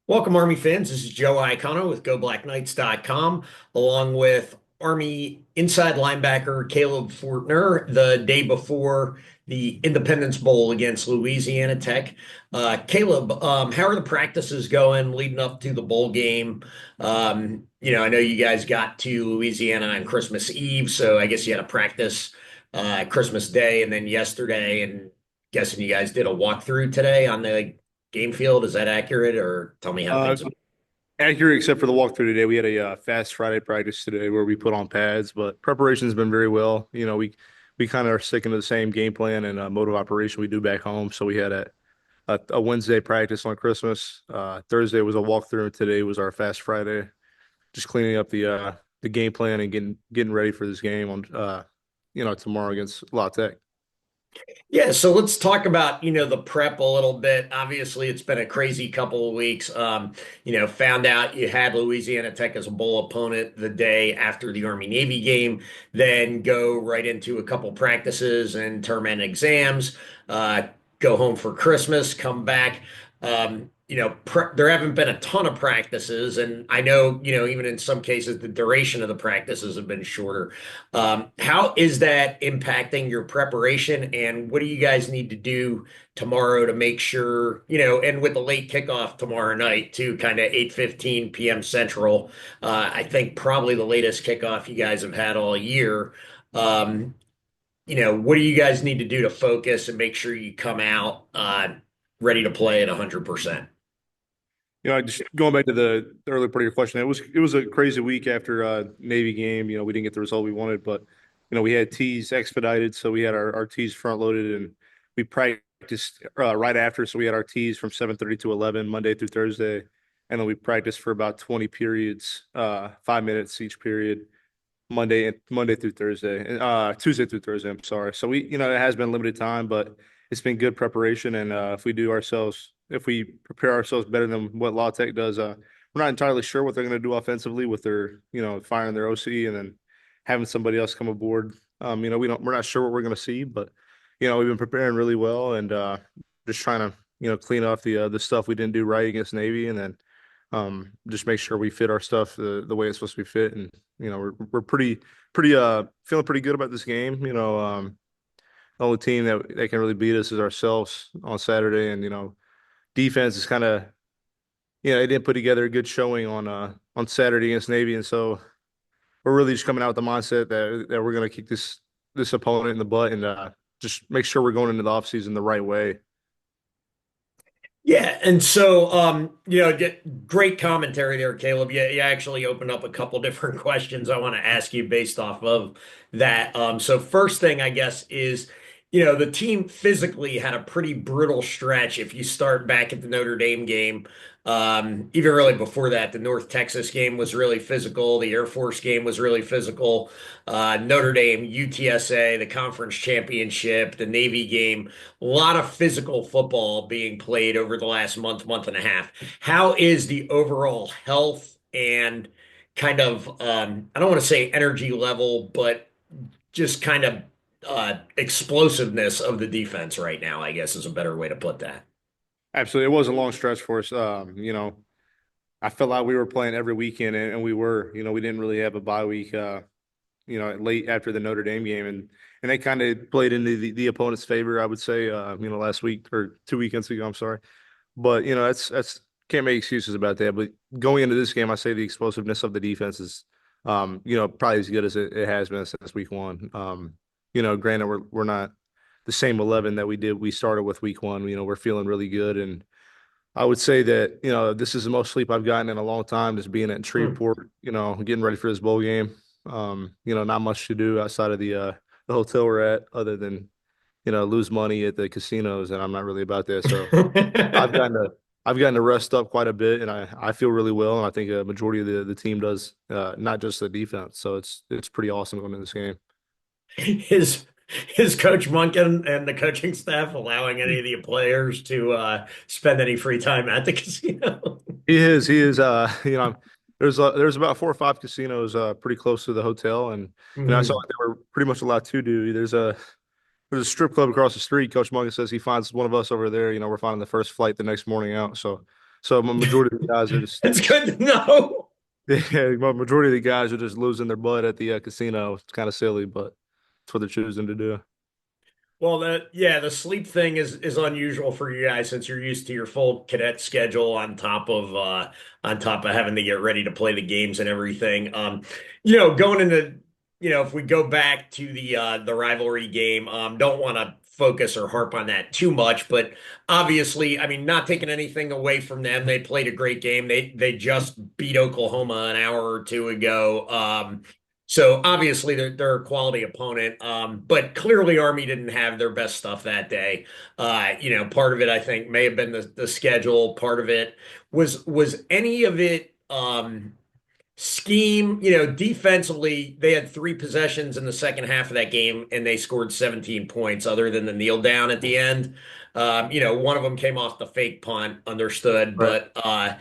Welcome, Army fans. This is Joe Iacono with GoBlackKnights.com, along with Army inside linebacker Caleb Fortner the day before the Independence Bowl against Louisiana Tech. Caleb, how are the practices going leading up to the bowl game? I know you guys got to Louisiana on Christmas Eve, so I guess you had a practice Christmas Day and then yesterday, and guessing you guys did a walkthrough today on the game field. Is that accurate, or tell me how Uh, things have. Accurate except for the walkthrough today. We had a fast Friday practice today where we put on pads, but preparation's been very well. We kind of are sticking to the same game plan and mode of operation we do back home. So we had a Wednesday practice on Christmas. Thursday was a walkthrough, and today was our fast Friday. Just cleaning up the game plan and getting ready for this game on tomorrow against La Tech. Yeah, so let's talk about, the prep a little bit. Obviously, it's been a crazy couple of weeks. Found out you had Louisiana Tech as a bowl opponent the day after the Army Navy game, then go right into a couple practices and term end exams, uh, go home for Christmas, come back. There haven't been a ton of practices, and I know, even in some cases, the duration of the practices have been shorter. How is that impacting your preparation, and what do you guys need to do tomorrow to make sure, and with the late kickoff tomorrow night too, kind of 8:15 p.m. Central, I think probably the latest kickoff you guys have had all year. Um, what do you guys need to do to focus and make sure you come out ready to play at 100%? Just going back to the earlier part of your question, it was a crazy week after Navy game. We didn't get the result we wanted, but we had tees expedited, so we had our tees front loaded, and we practiced right after. So we had our tees from 7:30 to 11 Monday through Thursday, and then we practiced for about 20 periods, 5 minutes each period, Monday through Thursday, and Tuesday through Thursday. I'm sorry. So it has been limited time, but it's been good preparation, and if we prepare ourselves better than what La Tech does, we're not entirely sure what they're going to do offensively with their, firing their OC and then having somebody else come aboard. We're not sure what we're going to see, but we've been preparing really well and just trying to, clean off the stuff we didn't do right against Navy, and then just make sure we fit our stuff the way it's supposed to be fit. And we're pretty feeling pretty good about this game. The only team that can really beat us is ourselves on Saturday, and defense is kind of, they didn't put together a good showing on Saturday against Navy, and so we're really just coming out with the mindset that we're going to kick this opponent in the butt and just make sure we're going into the offseason the right way. Yeah, and so great commentary there, Caleb. You actually opened up a couple different questions I want to ask you based off of that. So first thing I guess is, the team physically had a pretty brutal stretch. If you start back at the Notre Dame game, even really before that, the North Texas game was really physical. The Air Force game was really physical. Notre Dame, UTSA, the conference championship, the Navy game, a lot of physical football being played over the last month and a half. How is the overall health and kind of, I don't want to say energy level, but just kind of explosiveness of the defense right now, I guess is a better way to put that. Absolutely, it was a long stretch for us. I felt like we were playing every weekend, and we were. We didn't really have a bye week. Late after the Notre Dame game, and they kind of played into the opponent's favor, I would say. Last week or 2 weekends ago, I'm sorry, but that's can't make excuses about that. But going into this game, I say the explosiveness of the defense is, probably as good as it has been since week one. Granted, we're not the same 11 that we started with week one. We're feeling really good, and I would say that, this is the most sleep I've gotten in a long time, just being at Hmm. Shreveport, getting ready for this bowl game. Not much to do outside of the hotel we're at other than, lose money at the casinos, and I'm not really about that. So I've gotten to I've gotten to rest up quite a bit, and I feel really well, and I think a majority of the team does, not just the defense. So it's pretty awesome going into this game. Is is Coach Monken and the coaching staff allowing any of the players to spend any free time at the casino? He is. There's about 4 or 5 casinos pretty close to the hotel, and I saw Mhm. what they were pretty much allowed to do. There's a strip club across the street. Coach Morgan says he finds one of us over there. We're finding the first flight the next morning out. So So my majority of the guys are just That's good to know. yeah, my majority of the guys are just losing their butt at the casino. It's kind of silly, but it's what they're choosing to do. Well, the sleep thing is unusual for you guys since you're used to your full cadet schedule on top of having to get ready to play the games and everything. Going into if we go back to the rivalry game, don't want to focus or harp on that too much, but obviously, I mean, not taking anything away from them, they played a great game. They just beat Oklahoma an hour or two ago. So obviously they're a quality opponent, but clearly Army didn't have their best stuff that day. Part of it I think may have been the schedule. Part of it was any of it scheme. Defensively they had three possessions in the second half of that game and they scored 17 points, other than the kneel down at the end. One of them came off the fake punt, understood, Right. but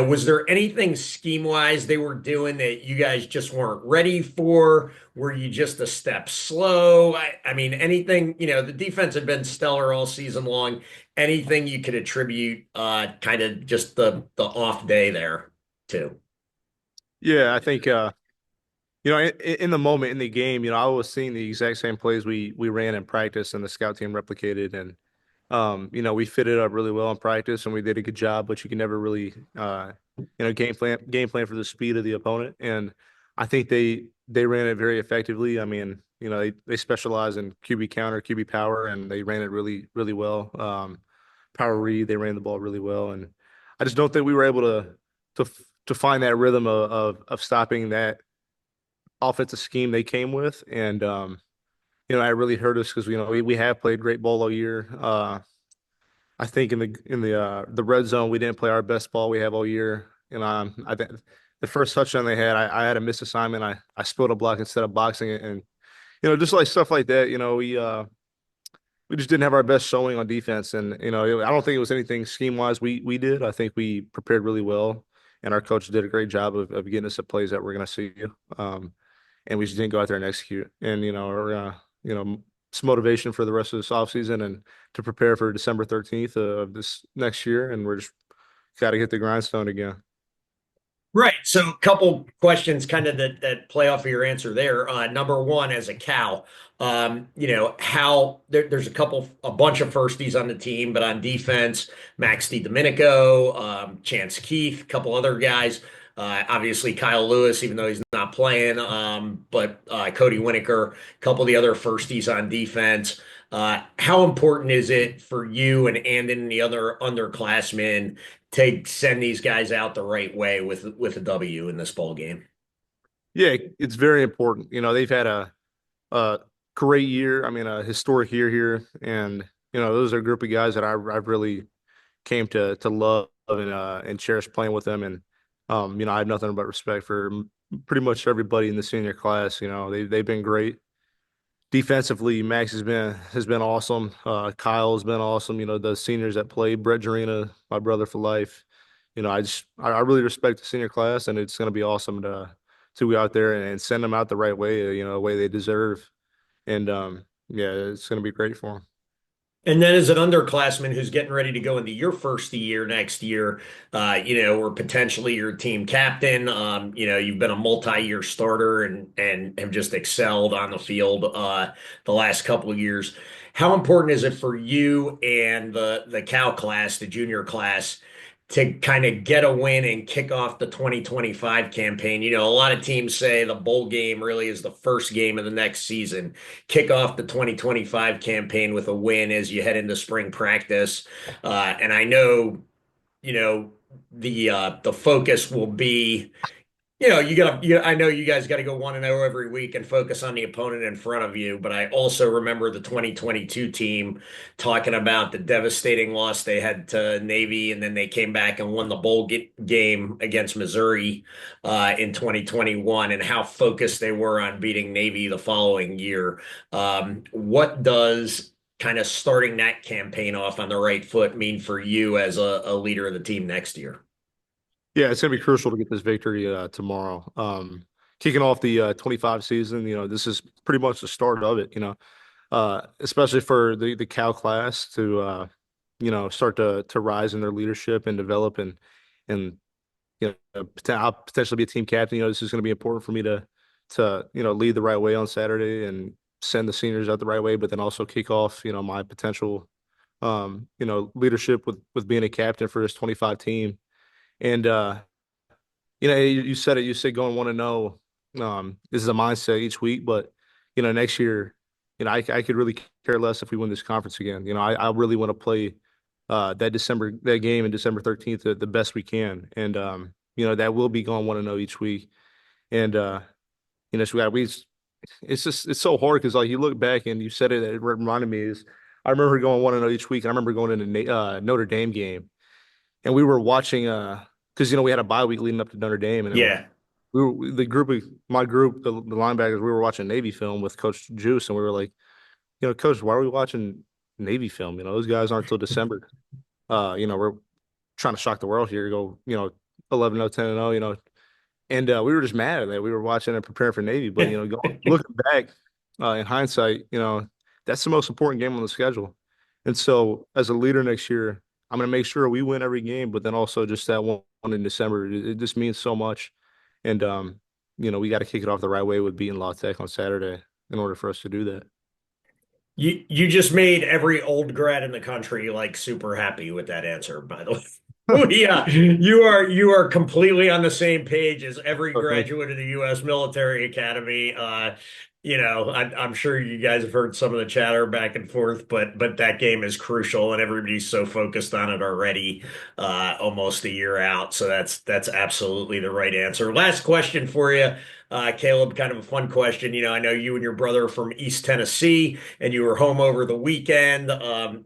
was there anything scheme wise they were doing that you guys just weren't ready for? Were you just a step slow? I mean, anything, the defense had been stellar all season long. Anything you could attribute kind of just the off day there to? Yeah, I think in the moment in the game, I was seeing the exact same plays we ran in practice and the scout team replicated, and we fitted up really well in practice and we did a good job, but you can never really game plan for the speed of the opponent. And I think they ran it very effectively. I mean, they specialize in QB counter, QB power, and they ran it really, really well. Power read, they ran the ball really well, and I just don't think we were able to to find that rhythm of stopping that offensive scheme they came with. And it really hurt us because we have played great ball all year. I think in the red zone we didn't play our best ball we have all year. And I think the first touchdown they had, I had a missed assignment. I spilled a block instead of boxing it, and just like stuff like that. We just didn't have our best showing on defense, and I don't think it was anything scheme wise we did. I think we prepared really well, and our coach did a great job of getting us the plays that we're going to see. And we just didn't go out there and execute. And it's motivation for the rest of this offseason and to prepare for December 13th of this next year. And we're just got to get the grindstone again. Right. So a couple questions kind of that play off of your answer there. Number one, as a cow, how there's a bunch of firsties on the team, but on defense, Max DiDomenico, Chance Keith, a couple other guys. Obviously Kyle Lewis, even though he's not playing, but Cody Winokur, a couple of the other firsties on defense. How important is it for you and Andon and the other underclassmen to send these guys out the right way with a W in this ball game? Yeah, it's very important. They've had a great year. I mean, a historic year here. And, those are a group of guys that I've really came to love and cherish playing with them. And, I have nothing but respect for pretty much everybody in the senior class. They've been great. Defensively, Max has been awesome. Kyle's been awesome. The seniors that played, Brett Jarena, my brother for life. I really respect the senior class, and it's going to be awesome to go out there and send them out the right way, the way they deserve. And yeah, it's going to be great for them. And then as an underclassman who's getting ready to go into your first year next year, or potentially your team captain, you've been a multi-year starter and have just excelled on the field the last couple of years. How important is it for you and the Cal class, the junior class, to kind of get a win and kick off the 2025 campaign? A lot of teams say the bowl game really is the first game of the next season. Kick off the 2025 campaign with a win as you head into spring practice. And I know, the focus will be, I know you guys got to go 1-0 every week and focus on the opponent in front of you. But I also remember the 2022 team talking about the devastating loss they had to Navy, and then they came back and won the bowl game against Missouri in 2021, and how focused they were on beating Navy the following year. What does kind of starting that campaign off on the right foot mean for you as a leader of the team next year? Yeah, it's going to be crucial to get this victory tomorrow. Kicking off the 25 season, this is pretty much the start of it. Especially for the Cal class start to rise in their leadership and develop and I'll potentially be a team captain. This is going to be important for me to lead the right way on Saturday and send the seniors out the right way, but then also kick off, my potential leadership with being a captain for this 25 team. And you said it. You said going 1-0. This is a mindset each week, but next year, I could really care less if we win this conference again. I really want to play that game in December 13th the best we can, and that will be going 1-0 each week. And so it's so hard because like you look back and you said it. It reminded me is I remember going 1-0 each week. I remember going into Notre Dame game, and we were watching because we had a bye week leading up to Notre Dame, and Yeah. we were the group of my group, the linebackers, we were watching Navy film with Coach Juice, and we were like, Coach, why are we watching Navy film? Those guys aren't till December. We're trying to shock the world here, go, 11-0, 10-0, and we were just mad at that. We were watching and preparing for Navy, but looking back in hindsight, that's the most important game on the schedule. And so, as a leader next year, I'm going to make sure we win every game, but then also just that one in December, it just means so much. And we got to kick it off the right way with beating La Tech on Saturday in order for us to do that. You just made every old grad in the country like super happy with that answer, by the way. Yeah, you are completely on the same page as every Oh, thank you. graduate of the U.S. Military Academy. I'm sure you guys have heard some of the chatter back and forth, but that game is crucial, and everybody's so focused on it already, almost a year out. So that's absolutely the right answer. Last question for you, Caleb. Kind of a fun question. I know you and your brother are from East Tennessee, and you were home over the weekend.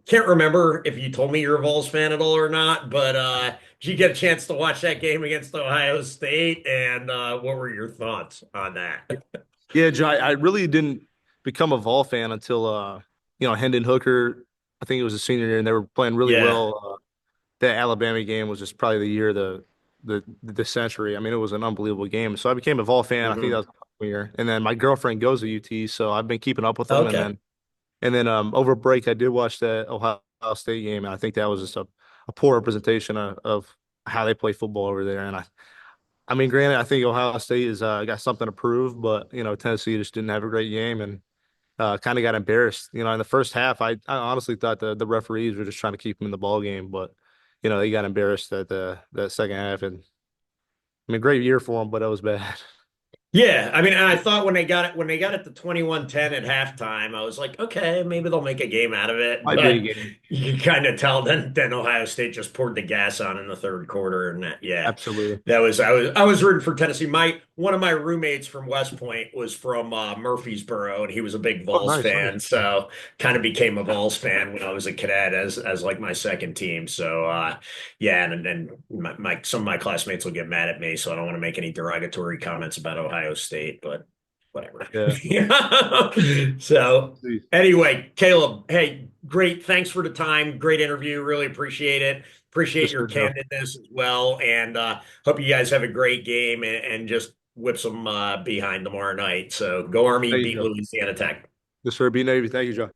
Can't remember if you told me you're a Vols fan at all or not, but did you get a chance to watch that game against Ohio State? And what were your thoughts on that? Yeah, Joe, I really didn't become a Vol fan until Hendon Hooker. I think it was a senior year, and they were playing really Yeah. well. That Alabama game was just probably the year of the century. I mean, it was an unbelievable game. So I became a Vol fan. I think that Hmm. was my year, and then my girlfriend goes to UT, so I've been keeping up with them. And Okay. then over break, I did watch that Ohio State game, and I think that was just a poor representation of how they play football over there. And I mean, granted, I think Ohio State is got something to prove, but Tennessee just didn't have a great game and kind of got embarrassed. In the first half, I honestly thought the referees were just trying to keep them in the ball game, but they got embarrassed at that second half. And I mean, great year for them, but it was bad. Yeah, I mean, and I thought when they got it to 21-10 at halftime, I was like, okay, maybe they'll make a game out of it. Might be a But game. you can kind of tell then Ohio State just poured the gas on in the third quarter, and yeah, Absolutely. that was I was rooting for Tennessee. One of my roommates from West Point was from Murfreesboro, and he was a big Oh, Vols nice, nice. fan, so kind of became a Vols fan when I was a cadet as like my second team. So yeah, and some of my classmates will get mad at me, so I don't want to make any derogatory comments about Ohio State, but whatever. Yeah. So Please. anyway, Caleb, hey, great. Thanks for the time. Great interview. Really appreciate it. Appreciate Yes, your sir, Joe. candidness as well. And hope you guys have a great game and just whip some behind tomorrow night. So go Army, Thank you, beat Joe. Louisiana Tech. Yes, sir. Be Navy. Thank you, Joe.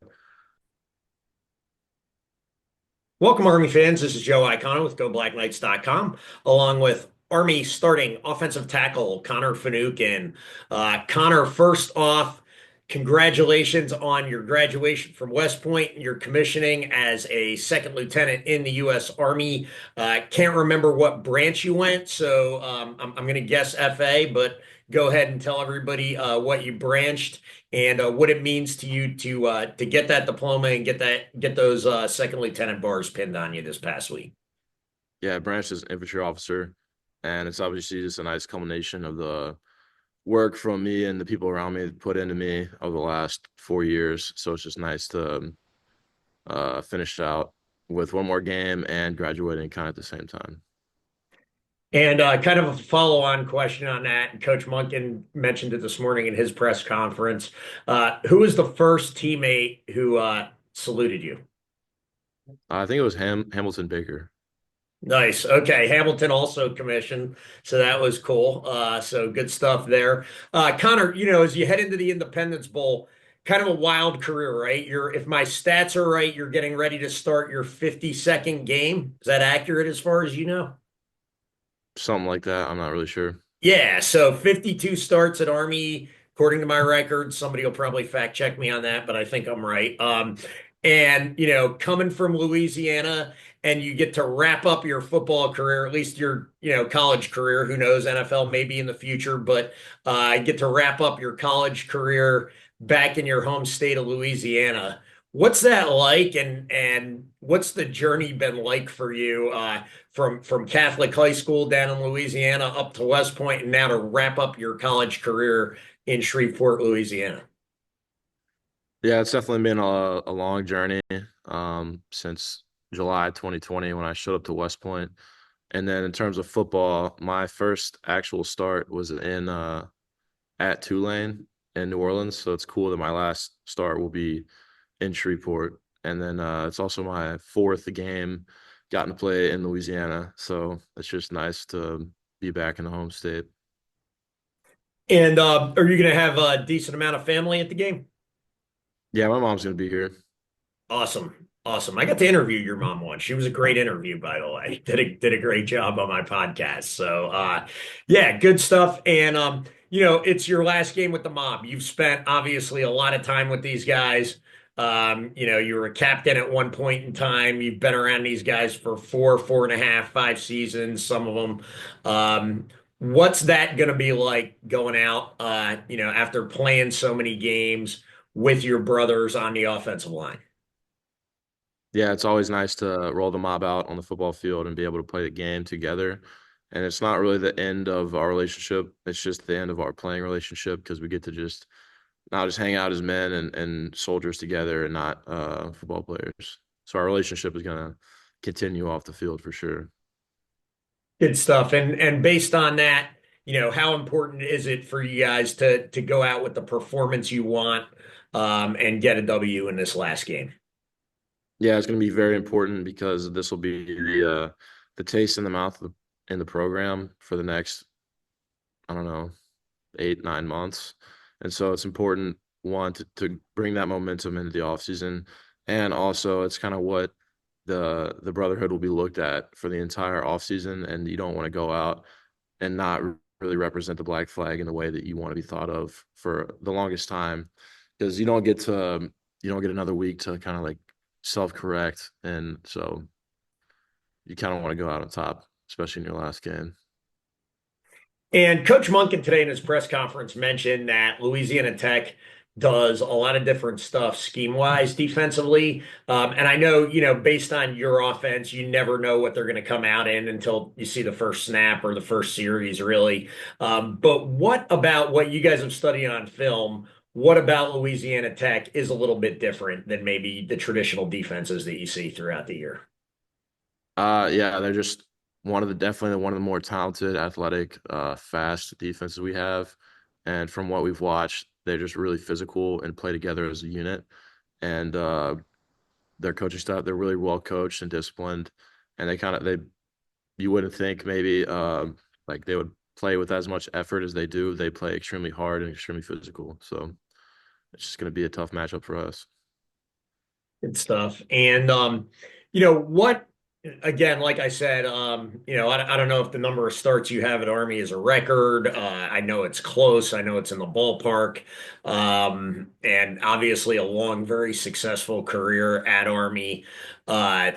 Welcome, Army fans. This is Joe Iacono with GoBlackKnights.com, along with Army starting offensive tackle Connor Finucane. Connor, first off, congratulations on your graduation from West Point and your commissioning as a second lieutenant in the U.S. Army. Can't remember what branch you went, so I'm going to guess FA, but go ahead and tell everybody what you branched and what it means to you to get that diploma and get those second lieutenant bars pinned on you this past week. Yeah, Branch is infantry officer, and it's obviously just a nice culmination of the work from me and the people around me put into me over the last 4 years. So it's just nice to finish out with one more game and graduating kind of at the same time. And kind of a follow-on question on that, and Coach Monken mentioned it this morning in his press conference. Who was the first teammate who saluted you? I think it was Hamilton Baker. Nice. Okay. Hamilton also commissioned, so that was cool. So good stuff there. Connor, as you head into the Independence Bowl, kind of a wild career, right? If my stats are right, you're getting ready to start your 52nd game. Is that accurate as far as you know? Something like that. I'm not really sure. Yeah, so 52 starts at Army, according to my record. Somebody will probably fact check me on that, but I think I'm right. And coming from Louisiana, and you get to wrap up your football career, at least your college career. Who knows, NFL maybe in the future, but get to wrap up your college career back in your home state of Louisiana. What's that like, and what's the journey been like for you? From Catholic high school down in Louisiana up to West Point, and now to wrap up your college career in Shreveport, Louisiana. Yeah, it's definitely been a long journey since July 2020 when I showed up to West Point. And then in terms of football, my first actual start was in at Tulane in New Orleans. So it's cool that my last start will be in Shreveport. And then it's also my fourth game gotten to play in Louisiana. So it's just nice to be back in the home state. And are you going to have a decent amount of family at the game? Yeah, my mom's gonna be here. Awesome. Awesome. I got to interview your mom once. She was a great interview, by the way. Did a great job on my podcast. So yeah, good stuff. And it's your last game with the mob. You've spent obviously a lot of time with these guys. You were a captain at one point in time. You've been around these guys for 4.5, 5 seasons, some of them. What's that gonna be like going out after playing so many games with your brothers on the offensive line? Yeah, it's always nice to roll the mob out on the football field and be able to play the game together. And it's not really the end of our relationship. It's just the end of our playing relationship because we get to just now just hang out as men and soldiers together and not football players. So our relationship is gonna continue off the field for sure. Good stuff. And based on that, how important is it for you guys to go out with the performance you want and get a W in this last game? Yeah, it's going to be very important because this will be the taste in the mouth in the program for the next, I don't know, 8, 9 months. And so it's important, one, to bring that momentum into the offseason. And also it's kind of what the brotherhood will be looked at for the entire offseason. And you don't want to go out and not really represent the black flag in the way that you want to be thought of for the longest time. Because you don't get another week to kind of like self-correct. And so you kind of want to go out on top, especially in your last game. And Coach Monken today in his press conference mentioned that Louisiana Tech does a lot of different stuff scheme-wise defensively. And I know, based on your offense, you never know what they're going to come out in until you see the first snap or the first series, really. But what about what you guys have studied on film? What about Louisiana Tech is a little bit different than maybe the traditional defenses that you see throughout the year? Yeah, they're just definitely one of the more talented, athletic, fast defenses we have. And from what we've watched, they're just really physical and play together as a unit. And their coaching staff, they're really well coached and disciplined. And you wouldn't think maybe like they would play with as much effort as they do. They play extremely hard and extremely physical. So it's just going to be a tough matchup for us. Good stuff. And what again, like I said, I don't know if the number of starts you have at Army is a record. I know it's close. I know it's in the ballpark. And obviously a long, very successful career at Army. Uh,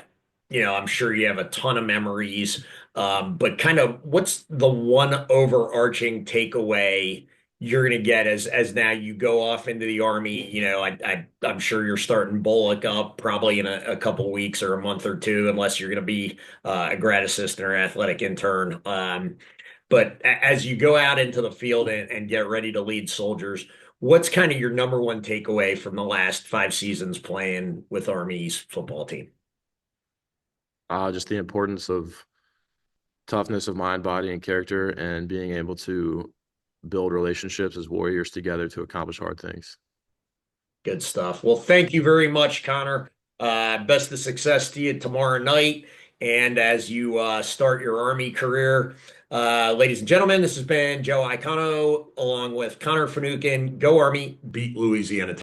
I'm sure you have a ton of memories. But kind of what's the one overarching takeaway you're going to get as now you go off into the Army? I'm sure you're starting Bullock up probably in a couple weeks or a month or two, unless you're going to be a grad assistant or athletic intern. But as you go out into the field and get ready to lead soldiers, what's kind of your number one takeaway from the last 5 seasons playing with Army's football team? Just the importance of toughness of mind, body, and character, and being able to build relationships as warriors together to accomplish hard things. Good stuff. Well, thank you very much, Connor. Best of success to you tomorrow night. And as you start your Army career, ladies and gentlemen, this has been Joe Iacono along with Connor Finucane. Go Army, beat Louisiana.